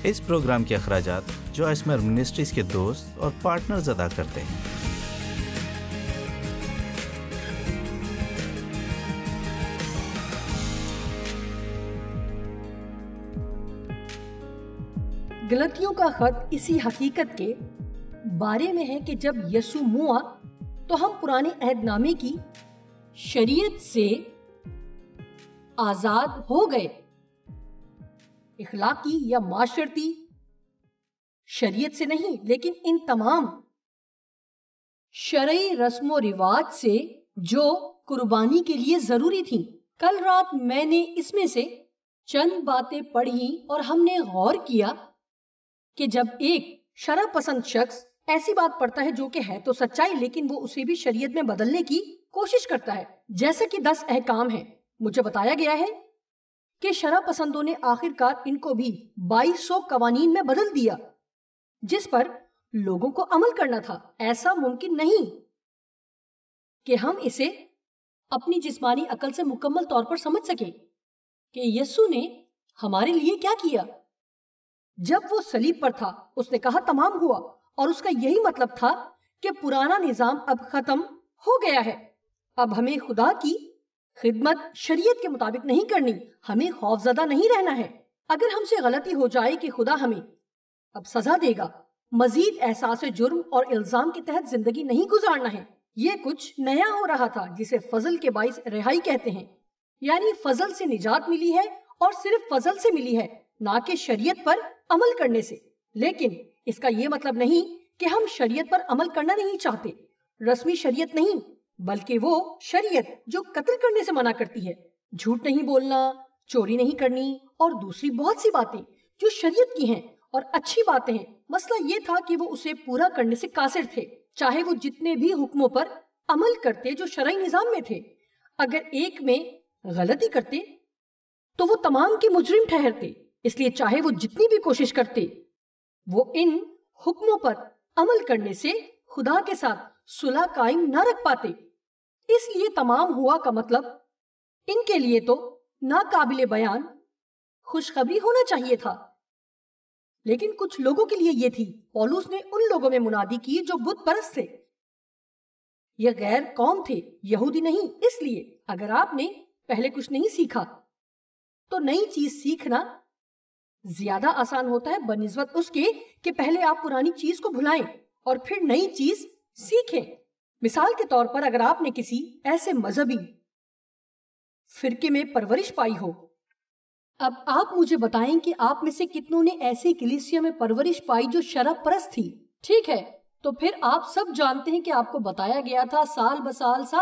اس programme کے اخراجات جو اسمر منسٹریز کے دوست اور پارٹنرز ادا کرتے ہیں۔ غلطیوں کا خط اسی حقیقت کے بارے میں ہے کہ جب یسوع ہوا تو ہم پرانے عہد نامے کی شریعت سے آزاد ہو گئے۔ اخلاقی یا معاشرتی شریعت سے نہیں، لیکن ان تمام شرعی رسم و رواج سے جو قربانی کے لیے ضروری تھیں۔ کل رات میں نے اس میں سے چند باتیں پڑھی اور ہم نے غور کیا کہ جب ایک شرع پسند شخص ایسی بات پڑھتا ہے جو کہ ہے تو سچائی، لیکن وہ اسے بھی شریعت میں بدلنے کی کوشش کرتا ہے، جیسے کہ 10 احکام ہیں، مجھے بتایا گیا ہے کہ شرع پسندوں نے آخر کار ان کو بھی 2200 قوانین میں بدل دیا جس پر لوگوں کو عمل کرنا تھا۔ ایسا ممکن نہیں کہ ہم اسے اپنی جسمانی عقل سے مکمل طور پر سمجھ سکیں کہ یسوع نے ہمارے لیے کیا کیا۔ جب وہ صلیب پر تھا اس نے کہا تمام ہوا، اور اس کا یہی مطلب تھا کہ پرانا نظام اب ختم ہو گیا ہے۔ اب ہمیں خدا کی خدمت شریعت کے مطابق نہیں کرنی، ہمیں خوف زدہ نہیں رہنا ہے۔ اگر ہم سے غلطی ہو جائے کہ خدا ہمیں اب سزا دے گا، مزید احساس جرم اور الزام کے تحت زندگی نہیں گزارنا ہے۔ یہ کچھ نیا ہو رہا تھا جسے فضل کے باعث رہائی کہتے ہیں، یعنی فضل سے نجات ملی ہے اور صرف فضل سے ملی ہے، نہ کہ شریعت پر عمل کرنے سے۔ لیکن اس کا یہ مطلب نہیں کہ ہم شریعت پر عمل کرنا نہیں چاہتے، رسمی شریعت نہیں، بلکہ وہ شریعت جو قتل کرنے سے منع کرتی ہے، جھوٹ نہیں بولنا، چوری نہیں کرنی اور دوسری بہت سی باتیں جو شریعت کی ہیں اور اچھی باتیں ہیں۔ مسئلہ یہ تھا کہ وہ اسے پورا کرنے سے قاصر تھے، چاہے وہ جتنے بھی حکموں پر عمل کرتے جو شرعی نظام میں تھے۔ اگر ایک میں غلطی کرتے تو وہ تمام کے مجرم ٹھہرتے، اس لیے چاہے وہ جتنی بھی کوشش کرتے وہ ان حکموں پر عمل کرنے سے خدا کے ساتھ صلح قائم نہ رکھ پاتے۔ اس لیے تمام ہوا کا مطلب ان کے لیے تو ناقابل بیان خوشخبری ہونا چاہیے تھا، لیکن کچھ لوگوں کے لیے یہ تھی۔ پولس نے ان لوگوں میں منادی کی جو بت پرست تھے، یہ غیر قوم تھے، یہودی نہیں۔ اس لیے اگر آپ نے پہلے کچھ نہیں سیکھا تو نئی چیز سیکھنا زیادہ آسان ہوتا ہے بنسبت اس کے کہ پہلے آپ پرانی چیز کو بھلائیں اور پھر نئی چیز سیکھیں۔ مثال کے طور پر اگر آپ نے کسی ایسے مذہبی فرقے میں پرورش پائی ہو، اب آپ مجھے بتائیں کہ آپ میں سے کتنوں نے ایسی کلیسیا میں پرورش پائی جو شرع پرست تھی، ٹھیک ہے؟ تو پھر آپ سب جانتے ہیں کہ آپ کو بتایا گیا تھا سال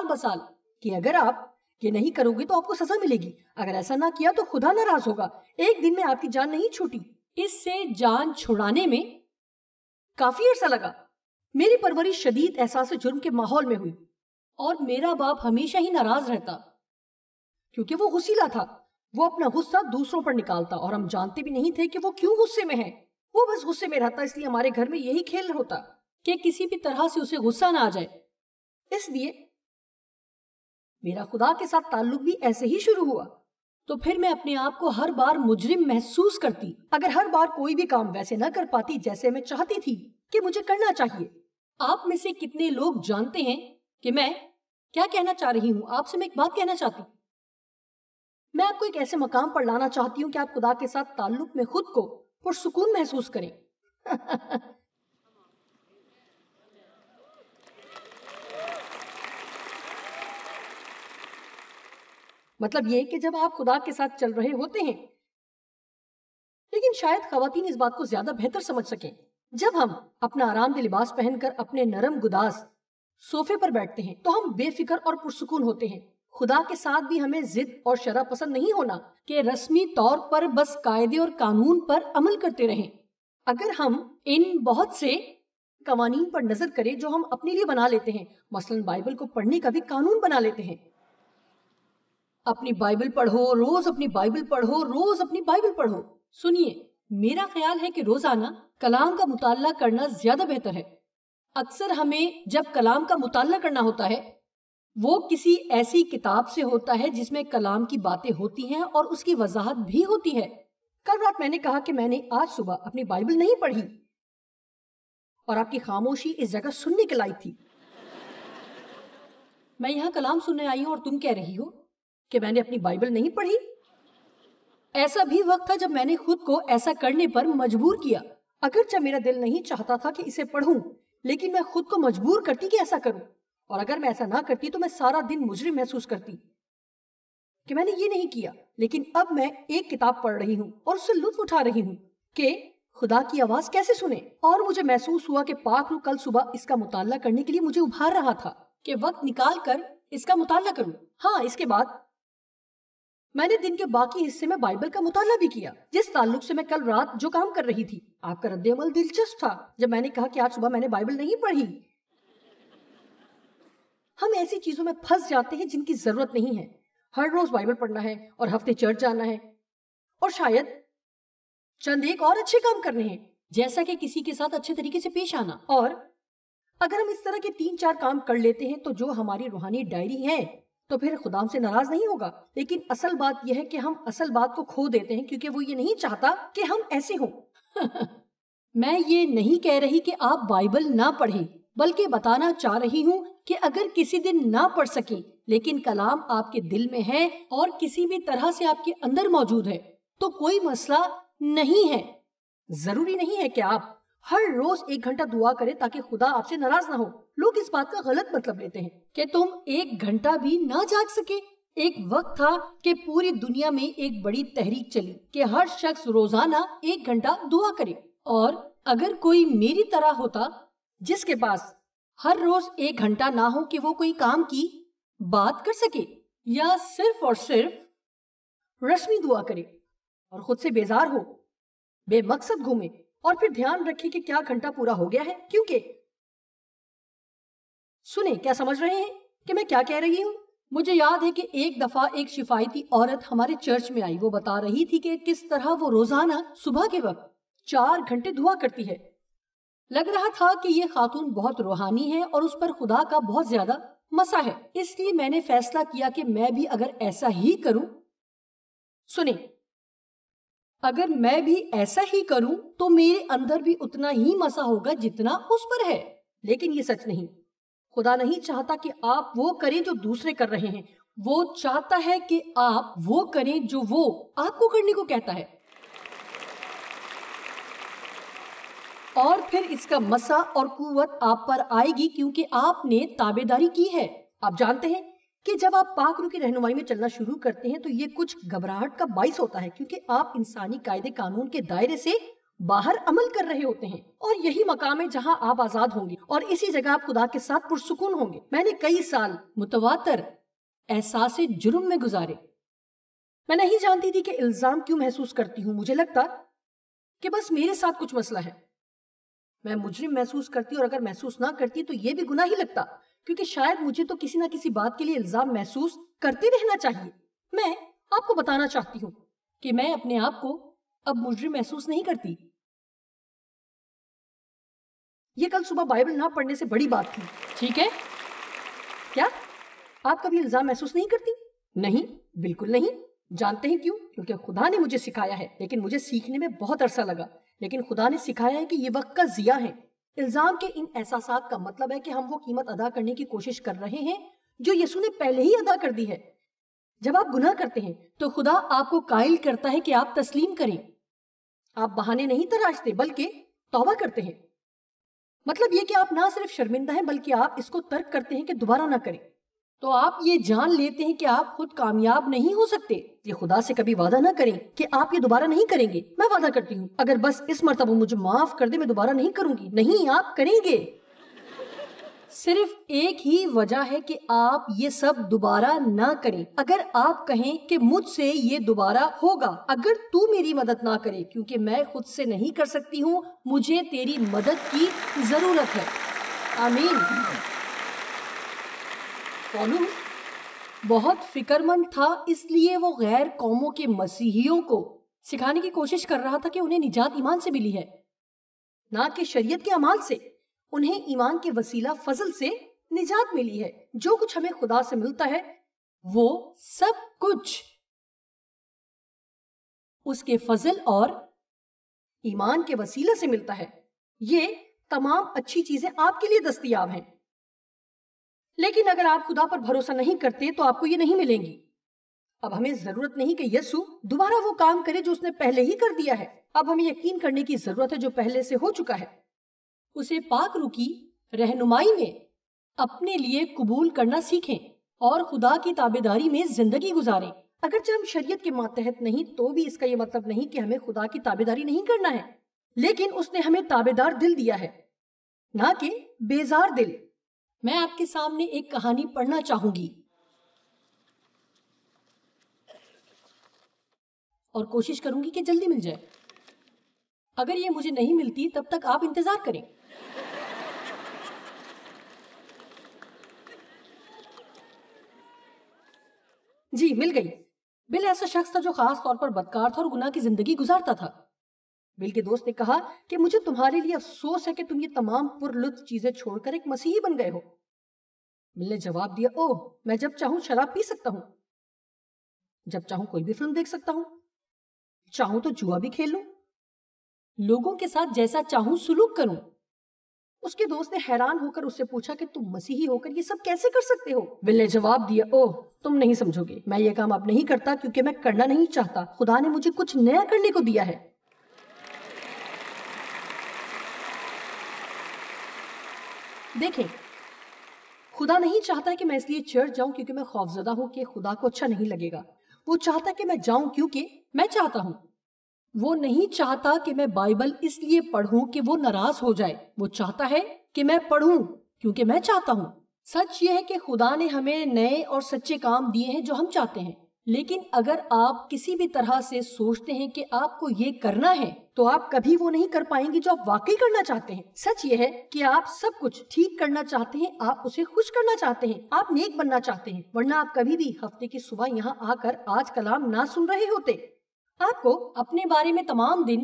بسال کہ اگر آپ یہ نہیں کرو گے تو آپ کو سزا ملے گی، اگر ایسا نہ کیا تو خدا ناراض ہوگا۔ ایک دن میں آپ کی جان نہیں چھوٹی، اس سے جان چھڑانے میں کافی عرصہ لگا۔ میری پرورش شدید احساس جرم کے ماحول میں ہوئی، اور میرا باپ ہمیشہ ہی ناراض رہتا کیونکہ وہ غصیلا تھا۔ وہ اپنا غصہ دوسروں پر نکالتا اور ہم جانتے بھی نہیں تھے کہ وہ کیوں غصے میں ہے۔ وہ بس غصے میں رہتا، اس لیے ہمارے گھر میں یہی کھیل ہوتا کہ کسی بھی طرح سے اسے غصہ نہ آ جائے۔ اس لیے میرا خدا کے ساتھ تعلق بھی ایسے ہی شروع ہوا۔ تو پھر میں اپنے آپ کو ہر بار مجرم محسوس کرتی اگر ہر بار کوئی بھی کام ویسے نہ کر پاتی جیسے میں چاہتی تھی کہ مجھے کرنا چاہیے۔ آپ میں سے کتنے لوگ جانتے ہیں کہ میں کیا کہنا چاہ رہی ہوں؟ آپ سے میں ایک بات کہنا چاہتی ہوں۔ میں آپ کو ایک ایسے مقام پر لانا چاہتی ہوں کہ آپ خدا کے ساتھ تعلق میں خود کو پرسکون محسوس کریں۔ مطلب یہ کہ جب آپ خدا کے ساتھ چل رہے ہوتے ہیں، لیکن شاید خواتین اس بات کو زیادہ بہتر سمجھ سکیں، جب ہم اپنا آرام دہ لباس پہن کر اپنے نرم گداز صوفے پر بیٹھتے ہیں تو ہم بے فکر اور پرسکون ہوتے ہیں۔ خدا کے ساتھ بھی ہمیں ضد اور شرع پسند نہیں ہونا کہ رسمی طور پر بس قاعدے اور قانون پر عمل کرتے رہیں۔ اگر ہم ان بہت سے قوانین پر نظر کریں جو ہم اپنے لیے بنا لیتے ہیں، مثلاً بائبل کو پڑھنے کا بھی قانون بنا لیتے ہیں، اپنی بائبل پڑھو، روز اپنی بائبل پڑھو، روز اپنی بائبل پڑھو۔ سنیے، میرا خیال ہے کہ روزانہ کلام کا مطالعہ کرنا زیادہ بہتر ہے۔ اکثر ہمیں جب کلام کا مطالعہ کرنا ہوتا ہے وہ کسی ایسی کتاب سے ہوتا ہے جس میں کلام کی باتیں ہوتی ہیں اور اس کی وضاحت بھی ہوتی ہے۔ کل رات میں نے کہا کہ میں نے آج صبح اپنی بائبل نہیں پڑھی اور آپ کی خاموشی اس جگہ سننے کے لائق تھی. میں یہاں کلام سننے آئی ہوں اور تم کہہ رہی ہو کہ میں نے اپنی بائبل نہیں پڑھی. ایسا بھی وقت تھا جب میں نے خود کو ایسا کرنے پر مجبور کیا. اگرچہ میرا دل نہیں چاہتا تھا کہ اسے پڑھوں، لیکن میں خود کو مجبور کرتی کہ ایسا کروں. اور اگر میں ایسا نہ کرتی تو میں سارا دن مجرم محسوس کرتی کہ میں نے یہ نہیں کیا. لیکن اب میں ایک کتاب پڑھ رہی ہوں اور اس سے لطف اٹھا رہی ہوں کہ خدا کی آواز کیسے سنیں. اور مجھے محسوس ہوا کہ پاک روح کل صبح اس کا مطالعہ کرنے کے لیے مجھے ابھار رہا تھا کہ وقت نکال کر اس کا مطالعہ کروں. ہاں، اس کے بعد میں نے دن کے باقی حصے میں بائبل کا مطالعہ بھی کیا، جس تعلق سے میں کل رات جو کام کر رہی تھی. آپ کا رد عمل دلچسپ تھا جب میں نے کہا کہ آج صبح میں نے بائبل نہیں پڑھی. ہم ایسی چیزوں میں پھنس جاتے ہیں جن کی ضرورت نہیں ہے. ہر روز بائبل پڑھنا ہے اور ہفتے چرچ جانا ہے اور شاید چند ایک اور اچھے کام کرنے ہیں، جیسا کہ کسی کے ساتھ اچھے طریقے سے پیش آنا. اور اگر ہم اس طرح کے 3-4 کام کر لیتے ہیں تو جو ہماری روحانی ڈائری ہے تو پھر خدا ہم سے ناراض نہیں ہوگا. لیکن اصل بات یہ ہے کہ ہم اصل بات کو کھو دیتے ہیں کیونکہ وہ یہ نہیں چاہتا کہ ہم ایسے ہوں. میں یہ نہیں کہہ رہی کہ آپ بائبل نہ پڑھیں، بلکہ بتانا چاہ رہی ہوں کہ اگر کسی دن نہ پڑھ سکیں لیکن کلام آپ کے دل میں ہے اور کسی بھی طرح سے آپ کے اندر موجود ہے تو کوئی مسئلہ نہیں ہے. ضروری نہیں ہے کہ آپ ہر روز 1 گھنٹہ دعا کریں تاکہ خدا آپ سے ناراض نہ ہو. لوگ اس بات کا غلط مطلب لیتے ہیں کہ تم 1 گھنٹہ بھی نہ جاگ سکے. ایک وقت تھا کہ پوری دنیا میں ایک بڑی تحریک چلی کہ ہر شخص روزانہ 1 گھنٹہ دعا کرے. اور اگر کوئی میری طرح ہوتا جس کے پاس ہر روز 1 گھنٹہ نہ ہو کہ وہ کوئی کام کی بات کر سکے یا صرف اور صرف رسمی دعا کرے اور خود سے بیزار ہو، بے مقصد گھومے اور پھر دھیان رکھے کہ کیا گھنٹہ پورا ہو گیا ہے. کیونکہ سنیں، کیا سمجھ رہے ہیں کہ میں کیا کہہ رہی ہوں؟ مجھے یاد ہے کہ ایک دفعہ ایک شفایتی عورت ہمارے چرچ میں آئی. وہ بتا رہی تھی کہ کس طرح وہ روزانہ صبح کے وقت 4 گھنٹے دعا کرتی ہے. لگ رہا تھا کہ یہ خاتون بہت روحانی ہے اور اس پر خدا کا بہت زیادہ مسا ہے. اس لیے میں نے فیصلہ کیا کہ میں بھی اگر ایسا ہی کروں، سنیں، اگر میں بھی ایسا ہی کروں تو میرے اندر بھی اتنا ہی مسا ہوگا جتنا اس پر ہے. لیکن یہ سچ نہیں. خدا نہیں چاہتا کہ آپ وہ کریں جو دوسرے کر رہے ہیں. وہ چاہتا ہے کہ آپ وہ کریں جو وہ آپ کو کرنے کو کہتا ہے. اور پھر اس کا مسا اور قوت آپ پر آئے گی کیونکہ آپ نے تابعداری کی ہے. آپ جانتے ہیں کہ جب آپ پاک روح کی رہنمائی میں چلنا شروع کرتے ہیں تو یہ کچھ گھبراہٹ کا باعث ہوتا ہے کیونکہ آپ انسانی قاعدے قانون کے دائرے سے باہر عمل کر رہے ہوتے ہیں. اور یہی مقام ہے جہاں آپ آزاد ہوں گے اور اسی جگہ آپ خدا کے ساتھ پرسکون ہوں گے. میں نے کئی سال متواتر احساس جرم میں گزارے. میں نہیں جانتی تھی کہ الزام کیوں محسوس کرتی ہوں. مجھے لگتا کہ بس میرے ساتھ کچھ مسئلہ ہے. میں مجرم محسوس کرتی اور اگر محسوس نہ کرتی تو یہ بھی گناہ ہی لگتا کیونکہ شاید مجھے تو کسی نہ کسی بات کے لیے الزام محسوس کرتے رہنا چاہیے. میں آپ کو بتانا چاہتی ہوں کہ میں اپنے آپ کو اب مجرم محسوس نہیں کرتی. یہ کل صبح بائبل نہ پڑھنے سے بڑی بات تھی، ٹھیک ہے؟ کیا آپ کبھی الزام محسوس نہیں کرتی؟ نہیں، بالکل نہیں. جانتے ہیں کیوں؟ کیونکہ خدا نے مجھے سکھایا ہے. لیکن مجھے سیکھنے میں بہت عرصہ لگا. لیکن خدا نے سکھایا ہے کہ یہ وقت کا ضیاع ہے. الزام کے ان احساسات کا مطلب ہے کہ ہم وہ قیمت ادا کرنے کی کوشش کر رہے ہیں جو یسوع نے پہلے ہی ادا کر دی ہے. جب آپ گناہ کرتے ہیں تو خدا آپ کو قائل کرتا ہے کہ آپ تسلیم کریں. آپ بہانے نہیں تراشتے بلکہ توبہ کرتے ہیں. مطلب یہ کہ آپ نہ صرف شرمندہ ہیں بلکہ آپ اس کو ترک کرتے ہیں کہ دوبارہ نہ کریں. تو آپ یہ جان لیتے ہیں کہ آپ خود کامیاب نہیں ہو سکتے. یہ خدا سے کبھی وعدہ نہ کریں کہ آپ یہ دوبارہ نہیں کریں گے. میں وعدہ کرتی ہوں اگر بس اس مرتبہ مجھے معاف کر دے میں دوبارہ نہیں کروں گی. نہیں، آپ کریں گے. صرف ایک ہی وجہ ہے کہ آپ یہ سب دوبارہ نہ کریں. اگر آپ کہیں کہ مجھ سے یہ دوبارہ ہوگا اگر تو میری مدد نہ کرے کیونکہ میں خود سے نہیں کر سکتی ہوں، مجھے تیری مدد کی ضرورت ہے. آمین. پولس بہت فکر مند تھا، اس لیے وہ غیر قوموں کے مسیحیوں کو سکھانے کی کوشش کر رہا تھا کہ انہیں نجات ایمان سے ملی ہے، نہ کہ شریعت کے اعمال سے. انہیں ایمان کے وسیلہ فضل سے نجات ملی ہے. جو کچھ ہمیں خدا سے ملتا ہے وہ سب کچھ اس کے فضل اور ایمان کے وسیلے سے ملتا ہے۔ یہ تمام اچھی چیزیں آپ کے لیے دستیاب ہیں، لیکن اگر آپ خدا پر بھروسہ نہیں کرتے تو آپ کو یہ نہیں ملیں گی۔ اب ہمیں ضرورت نہیں کہ یسوع دوبارہ وہ کام کرے جو اس نے پہلے ہی کر دیا ہے۔ اب ہمیں یقین کرنے کی ضرورت ہے جو پہلے سے ہو چکا ہے۔ اسے پاک روح کی رہنمائی میں اپنے لیے قبول کرنا سیکھیں اور خدا کی تابعداری میں زندگی گزاریں۔ اگرچہ ہم شریعت کے ماتحت نہیں تو بھی اس کا یہ مطلب نہیں کہ ہمیں خدا کی تابعداری نہیں کرنا ہے، لیکن اس نے ہمیں تابعدار دل دیا ہے، نہ کہ بیزار دل۔ میں آپ کے سامنے ایک کہانی پڑھنا چاہوں گی اور کوشش کروں گی کہ جلدی مل جائے۔ اگر یہ مجھے نہیں ملتی تب تک آپ انتظار کریں۔ جی مل گئی۔ بل ایسا شخص تھا جو خاص طور پر بدکار تھا اور گناہ کی زندگی گزارتا تھا۔ بل کے دوست نے کہا کہ مجھے تمہارے لیے افسوس ہے کہ تم یہ تمام پر لطف چیزیں چھوڑ کر ایک مسیحی بن گئے ہو۔ بل نے جواب دیا، اوہ میں جب چاہوں شراب پی سکتا ہوں، جب چاہوں کوئی بھی فلم دیکھ سکتا ہوں، چاہوں تو جوا بھی کھیل لوں، لوگوں کے ساتھ جیسا چاہوں سلوک کروں۔ اس کے دوست نے حیران ہو کر اس سے پوچھا کہ تم مسیحی ہو کر یہ سب کیسے کر سکتے ہو؟ بل نے جواب دیا، اوہ تم نہیں سمجھو گے، میں یہ کام اب نہیں کرتا کیونکہ میں کرنا نہیں چاہتا، خدا نے مجھے کچھ نیا کرنے کو دیا ہے۔ دیکھیں، خدا نہیں چاہتا کہ میں اس لیے چرچ جاؤں کیونکہ میں خوفزدہ ہوں کہ خدا کو اچھا نہیں لگے گا۔ وہ چاہتا کہ میں جاؤں کیونکہ میں چاہتا ہوں۔ وہ نہیں چاہتا کہ میں بائبل اس لیے پڑھوں کہ وہ ناراض ہو جائے، وہ چاہتا ہے کہ میں پڑھوں کیونکہ میں چاہتا ہوں۔ سچ یہ ہے کہ خدا نے ہمیں نئے اور سچے کام دیے ہیں جو ہم چاہتے ہیں، لیکن اگر آپ کسی بھی طرح سے سوچتے ہیں کہ آپ کو یہ کرنا ہے تو آپ کبھی وہ نہیں کر پائیں گے جو آپ واقعی کرنا چاہتے ہیں۔ سچ یہ ہے کہ آپ سب کچھ ٹھیک کرنا چاہتے ہیں، آپ اسے خوش کرنا چاہتے ہیں، آپ نیک بننا چاہتے ہیں، ورنہ آپ کبھی بھی ہفتے کی صبح یہاں آ کر آج کلام نہ سن رہے ہوتے۔ آپ کو اپنے بارے میں تمام دن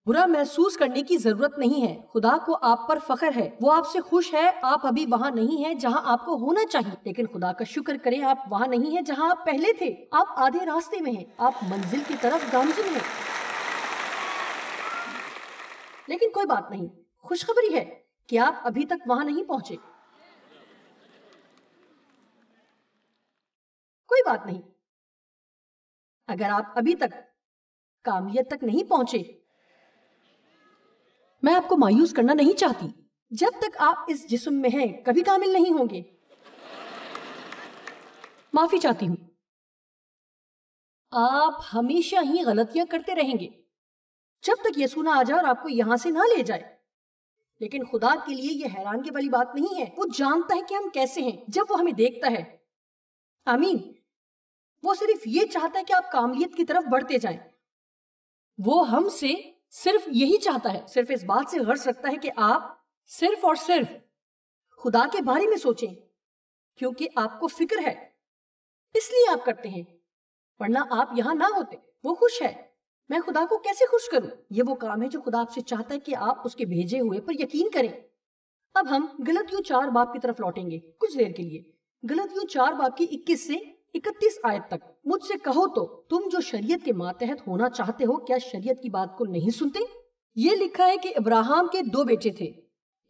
برا محسوس کرنے کی ضرورت نہیں ہے۔ خدا کو آپ پر فخر ہے، وہ آپ سے خوش ہے۔ آپ ابھی وہاں نہیں ہیں جہاں آپ کو ہونا چاہیے، لیکن خدا کا شکر کریں آپ وہاں نہیں ہیں جہاں آپ پہلے تھے۔ آپ آدھے راستے میں ہیں، آپ منزل کی طرف گامزن ہیں۔ لیکن کوئی بات نہیں، خوشخبری ہے کہ آپ ابھی تک وہاں نہیں پہنچے۔ کوئی بات نہیں، اگر آپ ابھی تک کامیت تک نہیں پہنچے، میں آپ کو مایوس کرنا نہیں چاہتی۔ جب تک آپ اس جسم میں ہیں کبھی کامل نہیں ہوں گے۔ معافی چاہتی ہوں، آپ ہمیشہ ہی غلطیاں کرتے رہیں گے جب تک یسوع نہ آ جائے اور آپ کو یہاں سے نہ لے جائے۔ لیکن خدا کے لیے یہ حیرانگی والی بات نہیں ہے، وہ جانتا ہے کہ ہم کیسے ہیں جب وہ ہمیں دیکھتا ہے۔ آمین۔ وہ صرف یہ چاہتا ہے کہ آپ کاملیت کی طرف بڑھتے جائیں۔ وہ ہم سے صرف یہی چاہتا ہے، صرف اس بات سے غرض رکھتا ہے کہ آپ صرف اور صرف خدا کے بارے میں سوچیں، کیونکہ آپ کو فکر ہے، اس لیے آپ کرتے ہیں، ورنہ آپ یہاں نہ ہوتے۔ وہ خوش ہے، میں خدا کو کیسے خوش کروں؟ یہ وہ کام ہے جو خدا آپ سے چاہتا ہے کہ آپ اس کے بھیجے ہوئے پر یقین کریں۔ اب ہم غلطیوں 4 باب کی طرف لوٹیں گے کچھ دیر کے لیے۔ غلطیوں 4 باب کی 21 سے 31 آیت تک۔ مجھ سے کہو تو تم جو شریعت کے ماتحت ہونا چاہتے ہو کیا شریعت کی بات کو نہیں سنتے؟ یہ لکھا ہے کہ ابراہیم کے 2 بیٹے تھے،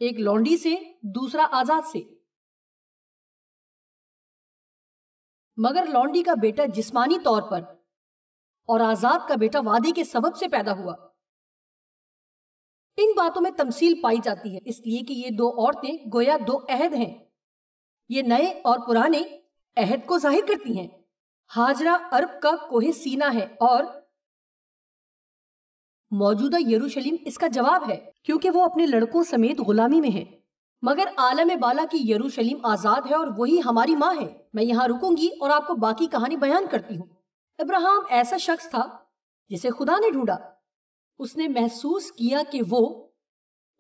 ایک لونڈی سے دوسرا آزاد سے، مگر لونڈی کا بیٹا جسمانی طور پر اور آزاد کا بیٹا وعدے کے سبب سے پیدا ہوا۔ ان باتوں میں تمثیل پائی جاتی ہے، اس لیے کہ یہ 2 عورتیں گویا 2 عہد ہیں، یہ نئے اور پرانے عہد کو ظاہر کرتی ہیں۔ ہاجرہ عرب کا کوہ سینا ہے اور موجودہ یروشلم اس کا جواب ہے، کیونکہ وہ اپنے لڑکوں سمیت غلامی میں ہے، مگر عالم بالا کی یروشلم آزاد ہے اور وہی ہماری ماں ہے۔ میں یہاں رکوں گی اور آپ کو باقی کہانی بیان کرتی ہوں۔ ابراہیم ایسا شخص تھا جسے خدا نے ڈھونڈا۔ اس نے محسوس کیا کہ وہ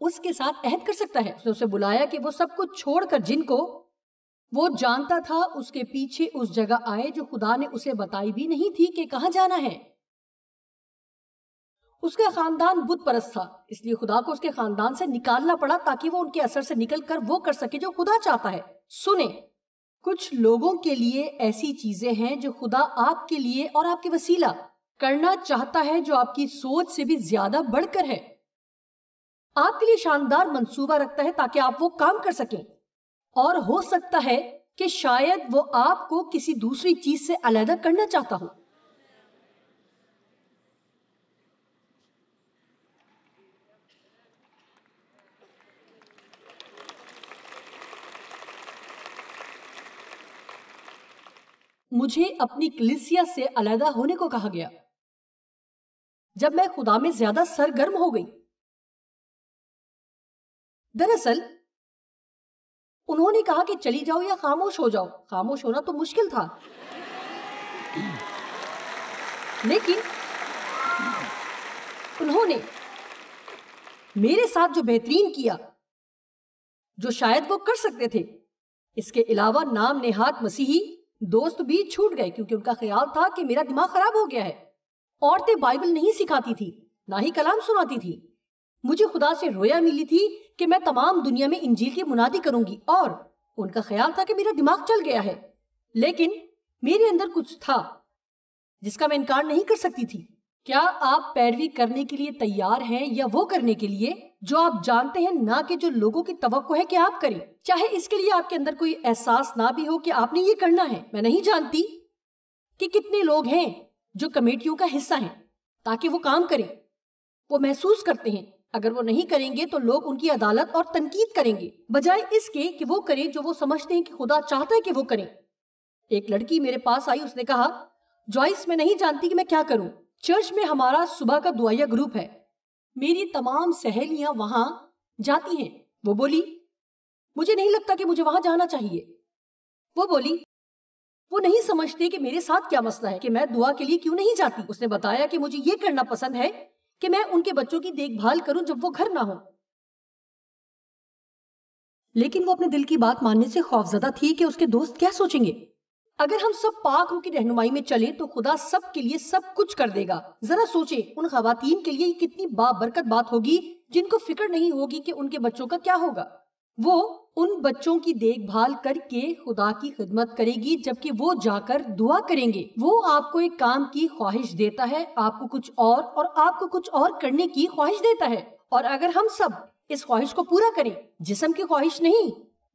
اس کے ساتھ عہد کر سکتا ہے۔ اس نے اسے بلایا کہ وہ سب کچھ چھوڑ کر جن کو وہ جانتا تھا اس کے پیچھے اس جگہ آئے جو خدا نے اسے بتائی بھی نہیں تھی کہ کہاں جانا ہے۔ اس کا خاندان بت پرست تھا، اس لیے خدا کو اس کے خاندان سے نکالنا پڑا تاکہ وہ ان کے اثر سے نکل کر وہ کر سکے جو خدا چاہتا ہے۔ سنیں، کچھ لوگوں کے لیے ایسی چیزیں ہیں جو خدا آپ کے لیے اور آپ کے وسیلہ کرنا چاہتا ہے جو آپ کی سوچ سے بھی زیادہ بڑھ کر ہے. آپ کے لیے شاندار منصوبہ رکھتا ہے تاکہ آپ وہ کام کر سکیں. اور ہو سکتا ہے کہ شاید وہ آپ کو کسی دوسری چیز سے علیحدہ کرنا چاہتا ہو. مجھے اپنی کلیسیا سے علیحدہ ہونے کو کہا گیا جب میں خدا میں زیادہ سرگرم ہو گئی. دراصل انہوں نے کہا کہ چلی جاؤ یا خاموش ہو جاؤ. خاموش ہونا تو مشکل تھا، لیکن انہوں نے میرے ساتھ جو بہترین کیا جو شاید وہ کر سکتے تھے. اس کے علاوہ نام نہاد مسیحی دوست بھی چھوٹ گئے کیونکہ ان کا خیال تھا کہ میرا دماغ خراب ہو گیا ہے. عورتیں بائبل نہیں سکھاتی تھی، نہ ہی کلام سناتی تھی. مجھے خدا سے رویا ملی تھی کہ میں تمام دنیا میں انجیل کی منادی کروں گی، اور ان کا خیال تھا کہ میرا دماغ چل گیا ہے. لیکن میرے اندر کچھ تھا جس کا میں انکار نہیں کر سکتی تھی. کیا آپ پیروی کرنے کے لیے تیار ہیں یا وہ کرنے کے لیے جو آپ جانتے ہیں، نہ کہ جو لوگوں کی توقع ہے کہ آپ کریں، چاہے اس کے لیے آپ کے اندر کوئی احساس نہ بھی ہو کہ آپ نے یہ کرنا ہے؟ میں نہیں جانتی کہ کتنے لوگ ہیں جو کمیٹیوں کا حصہ ہیں تاکہ وہ کام کریں. وہ محسوس کرتے ہیں اگر وہ نہیں کریں گے تو لوگ ان کی عدالت اور تنقید کریں گے، بجائے اس کے کہ وہ کریں جو وہ سمجھتے ہیں کہ خدا چاہتا ہے کہ وہ کریں. ایک لڑکی میرے پاس آئی، اس نے کہا، جوائس میں نہیں جانتی کہ میں کیا کروں. چرچ میں ہمارا صبح کا دعائیہ گروپ ہے، میری تمام سہیلیاں وہاں جاتی ہیں. وہ بولی، مجھے نہیں لگتا کہ مجھے وہاں جانا چاہیے. وہ بولی، وہ نہیں سمجھتے کہ میرے ساتھ کیا مسئلہ ہے کہ میں دعا کے لیے کیوں نہیں جاتی. اس نے بتایا کہ مجھے یہ کرنا پسند ہے کہ میں ان کے بچوں کی دیکھ بھال کروں جب وہ گھر نہ ہوں. لیکن وہ اپنے دل کی بات ماننے سے خوفزدہ تھی کہ اس کے دوست کیا سوچیں گے. اگر ہم سب پاک روح کی رہنمائی میں چلیں تو خدا سب کے لیے سب کچھ کر دے گا. ذرا سوچیں ان خواتین کے لیے یہ کتنی بابرکت بات ہوگی جن کو فکر نہیں ہوگی کہ ان کے بچوں کا کیا ہوگا. وہ ان بچوں کی دیکھ بھال کر کے خدا کی خدمت کرے گی جبکہ وہ جا کر دعا کریں گے. وہ آپ کو ایک کام کی خواہش دیتا ہے، آپ کو کچھ اور آپ کو کچھ اور کرنے کی خواہش دیتا ہے. اور اگر ہم سب اس خواہش کو پورا کریں، جسم کی خواہش نہیں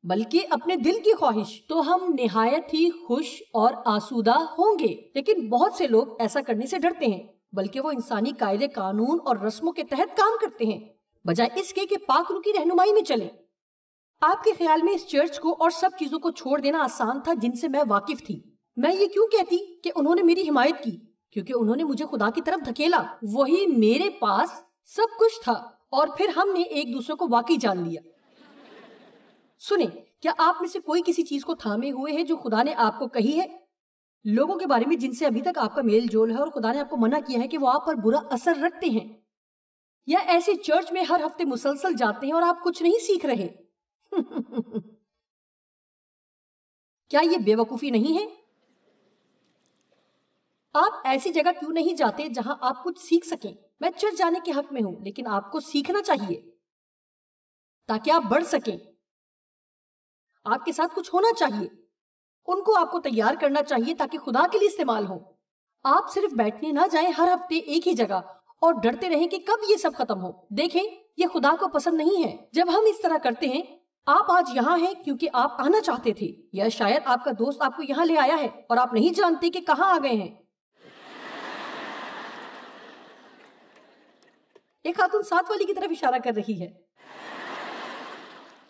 بلکہ اپنے دل کی خواہش، تو ہم نہایت ہی خوش اور آسودہ ہوں گے. لیکن بہت سے لوگ ایسا کرنے سے ڈرتے ہیں، بلکہ وہ انسانی قاعدے قانون اور رسموں کے تحت کام کرتے ہیں بجائے اس کے کہ پاک روح کی رہنمائی میں چلیں. آپ کے خیال میں اس چرچ کو اور سب چیزوں کو چھوڑ دینا آسان تھا جن سے میں واقف تھی؟ میں یہ کیوں کہتی کہ انہوں نے میری حمایت کی؟ کیونکہ انہوں نے مجھے خدا کی طرف دھکیلا. وہی میرے پاس سب کچھ تھا اور پھر ہم نے ایک دوسرے کو واقعی جان لیا. سنیں، کیا آپ میں سے کوئی کسی چیز کو تھامے ہوئے ہے جو خدا نے آپ کو کہی ہے؟ لوگوں کے بارے میں جن سے ابھی تک آپ کا میل جول ہے اور خدا نے آپ کو منع کیا ہے کہ وہ آپ پر برا اثر رکھتے ہیں؟ یا ایسے چرچ میں ہر ہفتے مسلسل جاتے ہیں اور آپ کچھ نہیں سیکھ رہے؟ کیا یہ بے وقوفی نہیں ہے؟ آپ ایسی جگہ کیوں نہیں جاتے جہاں آپ کچھ سیکھ سکیں؟ میں چرچ جانے کے حق میں ہوں، لیکن آپ کو سیکھنا چاہیے تاکہ آپ بڑھ سکیں. آپ کے ساتھ کچھ ہونا چاہیے، ان کو آپ کو تیار کرنا چاہیے تاکہ خدا کے لیے استعمال ہو. آپ صرف بیٹھنے نہ جائیں ہر ہفتے ایک ہی جگہ اور ڈرتے رہیں کہ کب یہ سب ختم ہو. دیکھیں، یہ خدا کو پسند نہیں ہے. جب ہم اس طرح کرتے ہیں، آپ آج یہاں ہیں کیونکہ آپ آنا چاہتے تھے، یا شاید آپ کا دوست آپ کو یہاں لے آیا ہے اور آپ نہیں جانتے کہ کہاں آ گئے ہیں. ایک خاتون ساتھ والی کی طرف اشارہ کر رہی ہے.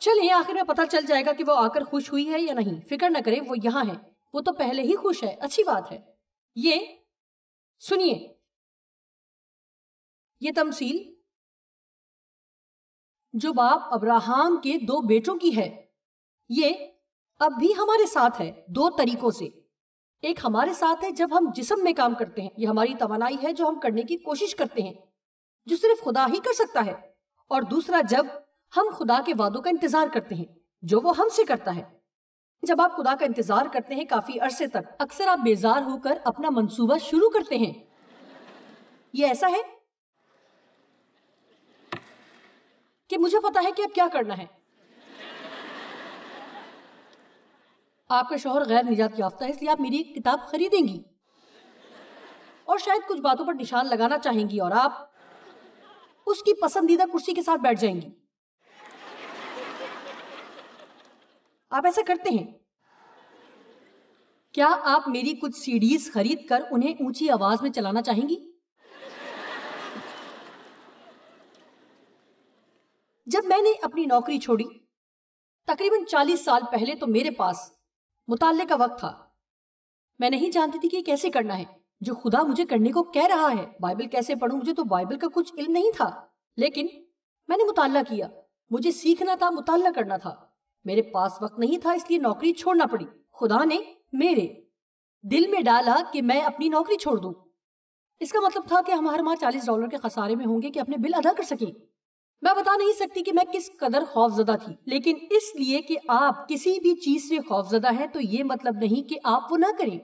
چلیں، آخر میں پتہ چل جائے گا کہ وہ آ کر خوش ہوئی ہے یا نہیں. فکر نہ کریں، وہ یہاں ہے. وہ تو پہلے ہی خوش ہے. اچھی بات ہے. یہ سنیے، یہ تمثیل جو باپ ابراہم کے 2 بیٹوں کی ہے، یہ اب بھی ہمارے ساتھ ہے 2 طریقوں سے. ایک ہمارے ساتھ ہے جب ہم جسم میں کام کرتے ہیں. یہ ہماری توانائی ہے جو ہم کرنے کی کوشش کرتے ہیں، جو صرف خدا ہی کر سکتا ہے. اور دوسرا جب ہم خدا کے وعدوں کا انتظار کرتے ہیں جو وہ ہم سے کرتا ہے. جب آپ خدا کا انتظار کرتے ہیں کافی عرصے تک، اکثر آپ بیزار ہو کر اپنا منصوبہ شروع کرتے ہیں. یہ ایسا ہے کہ مجھے پتا ہے کہ اب کیا کرنا ہے. آپ کا شوہر غیر نجات یافتہ ہے، اس لیے آپ میری ایک کتاب خریدیں گی. اور شاید کچھ باتوں پر نشان لگانا چاہیں گی اور آپ اس کی پسندیدہ کرسی کے ساتھ بیٹھ جائیں گی۔ آپ ایسا کرتے ہیں؟ کیا آپ میری کچھ CDs خرید کر انہیں اونچی آواز میں چلانا چاہیں گی؟ جب میں نے اپنی نوکری چھوڑی تقریباً 40 سال پہلے تو میرے پاس مطالعے کا وقت تھا۔ میں نہیں جانتی تھی کہ یہ کیسے کرنا ہے جو خدا مجھے کرنے کو کہہ رہا ہے۔ بائبل کیسے پڑھوں؟ مجھے تو بائبل کا کچھ علم نہیں تھا، لیکن میں نے مطالعہ کیا۔ مجھے سیکھنا تھا، مطالعہ کرنا تھا۔ میرے پاس وقت نہیں تھا، اس لیے نوکری چھوڑنا پڑی۔ خدا نے میرے دل میں ڈالا کہ میں اپنی نوکری چھوڑ دوں۔ اس کا مطلب تھا کہ ہم ہر ماہ $40 کے خسارے میں ہوں گے کہ اپنے بل ادا کر سکیں۔ میں بتا نہیں سکتی کہ میں کس قدر خوفزدہ تھی، لیکن اس لیے کہ آپ کسی بھی چیز سے خوفزدہ ہیں تو یہ مطلب نہیں کہ آپ وہ نہ کریں۔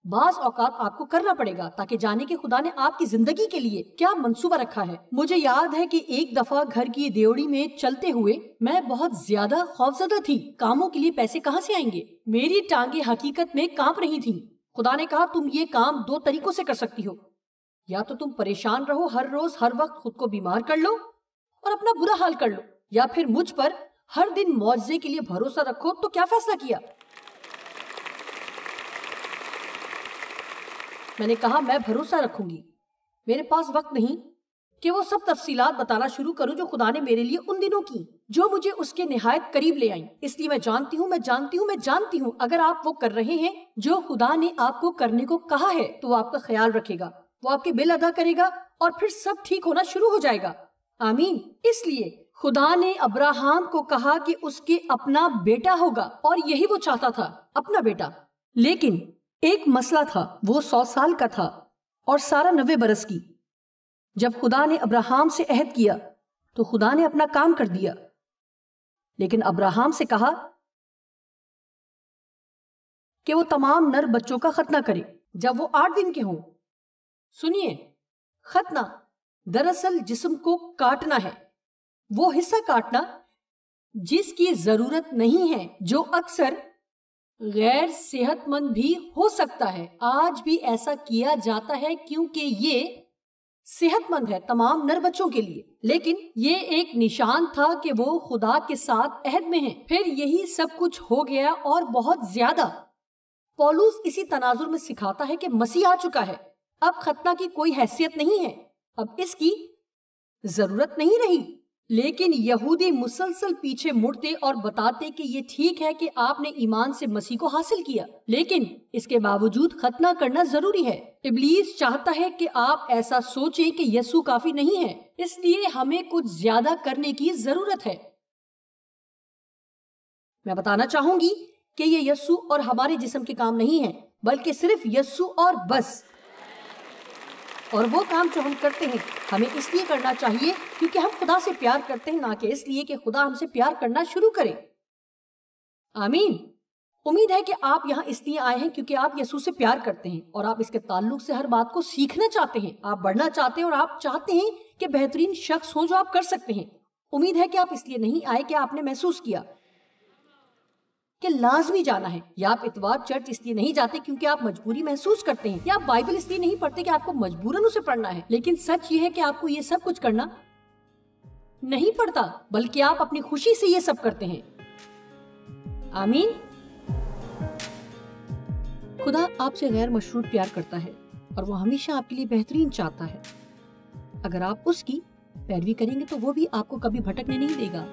بعض اوقات آپ کو کرنا پڑے گا تاکہ جانے کہ خدا نے آپ کی زندگی کے لیے کیا منصوبہ رکھا ہے۔ مجھے یاد ہے کہ ایک دفعہ گھر کی دیوڑی میں چلتے ہوئے میں بہت زیادہ خوفزدہ تھی۔ کاموں کے لیے پیسے کہاں سے آئیں گے؟ میری ٹانگیں حقیقت میں کانپ رہی تھیں۔ خدا نے کہا تم یہ کام 2 طریقوں سے کر سکتی ہو، یا تو تم پریشان رہو، ہر روز ہر وقت خود کو بیمار کر لو اور اپنا برا حال کر لو، یا پھر مجھ پر ہر دن معجزے کے لیے بھروسہ رکھو۔ تو کیا فیصلہ کیا؟ میں نے کہا میں بھروسہ رکھوں گی۔ میرے پاس وقت نہیں کہ وہ سب تفصیلات بتانا شروع کروں جو خدا نے میرے لیے ان دنوں کی، جو مجھے اس کے نہایت قریب لے آئیں۔ اس لیے میں جانتی ہوں اگر آپ وہ کر رہے ہیں جو خدا نے آپ کو کرنے کو کہا ہے تو وہ آپ کا خیال رکھے گا، وہ آپ کے بل ادا کرے گا اور پھر سب ٹھیک ہونا شروع ہو جائے گا۔ آمین۔ اس لیے خدا نے ابراہیم کو کہا کہ اس کے اپنا بیٹا ہوگا، اور یہی وہ چاہتا تھا، اپنا بیٹا۔ لیکن ایک مسئلہ تھا، وہ 100 سال کا تھا اور سارا 90 برس کی۔ جب خدا نے ابراہیم سے عہد کیا تو خدا نے اپنا کام کر دیا، لیکن ابراہیم سے کہا کہ وہ تمام نر بچوں کا ختنہ کرے جب وہ 8 دن کے ہوں۔ سنیے، ختنہ دراصل جسم کو کاٹنا ہے، وہ حصہ کاٹنا جس کی ضرورت نہیں ہے، جو اکثر غیر صحت مند بھی ہو سکتا ہے۔ آج بھی ایسا کیا جاتا ہے کیونکہ یہ صحت مند ہے تمام نر بچوں کے لیے، لیکن یہ ایک نشان تھا کہ وہ خدا کے ساتھ عہد میں ہیں۔ پھر یہی سب کچھ ہو گیا اور بہت زیادہ۔ پولس اسی تناظر میں سکھاتا ہے کہ مسیح آ چکا ہے، اب ختنہ کی کوئی حیثیت نہیں ہے، اب اس کی ضرورت نہیں رہی۔ لیکن یہودی مسلسل پیچھے مڑتے اور بتاتے کہ یہ ٹھیک ہے کہ آپ نے ایمان سے مسیح کو حاصل کیا، لیکن اس کے باوجود ختنہ کرنا ضروری ہے۔ ابلیس چاہتا ہے کہ آپ ایسا سوچیں کہ یسوع کافی نہیں ہے، اس لیے ہمیں کچھ زیادہ کرنے کی ضرورت ہے۔ میں بتانا چاہوں گی کہ یہ یسوع اور ہمارے جسم کے کام نہیں ہے، بلکہ صرف یسوع اور بس۔ اور وہ کام جو ہم کرتے ہیں ہمیں اس لیے کرنا چاہیے کیونکہ ہم خدا سے پیار کرتے ہیں، نہ کہ اس لیے کہ خدا ہم سے پیار کرنا شروع کرے۔ آمین۔ امید ہے کہ آپ یہاں اس لیے آئے ہیں کیونکہ آپ یسوع سے پیار کرتے ہیں اور آپ اس کے تعلق سے ہر بات کو سیکھنا چاہتے ہیں، آپ بڑھنا چاہتے ہیں اور آپ چاہتے ہیں کہ بہترین شخص ہوں جو آپ کر سکتے ہیں۔ امید ہے کہ آپ اس لیے نہیں آئے کہ آپ نے محسوس کیا کہ لازمی جانا ہے، یا آپ اتوار چرچ اس لیے نہیں جاتے کیونکہ آپ مجبوری محسوس کرتے ہیں، یا آپ بائبل اس لیے نہیں پڑھتے کہ آپ کو مجبوراً اسے پڑھنا ہے۔ لیکن سچ یہ ہے کہ آپ کو یہ سب کچھ کرنا نہیں پڑتا، بلکہ آپ اپنی خوشی سے یہ سب کرتے ہیں۔ آمین۔ خدا آپ سے غیر مشروط پیار کرتا ہے اور وہ ہمیشہ آپ کے لیے بہترین چاہتا ہے۔ اگر آپ اس کی پیروی کریں گے تو وہ بھی آپ کو کبھی بھٹکنے نہیں دے گا۔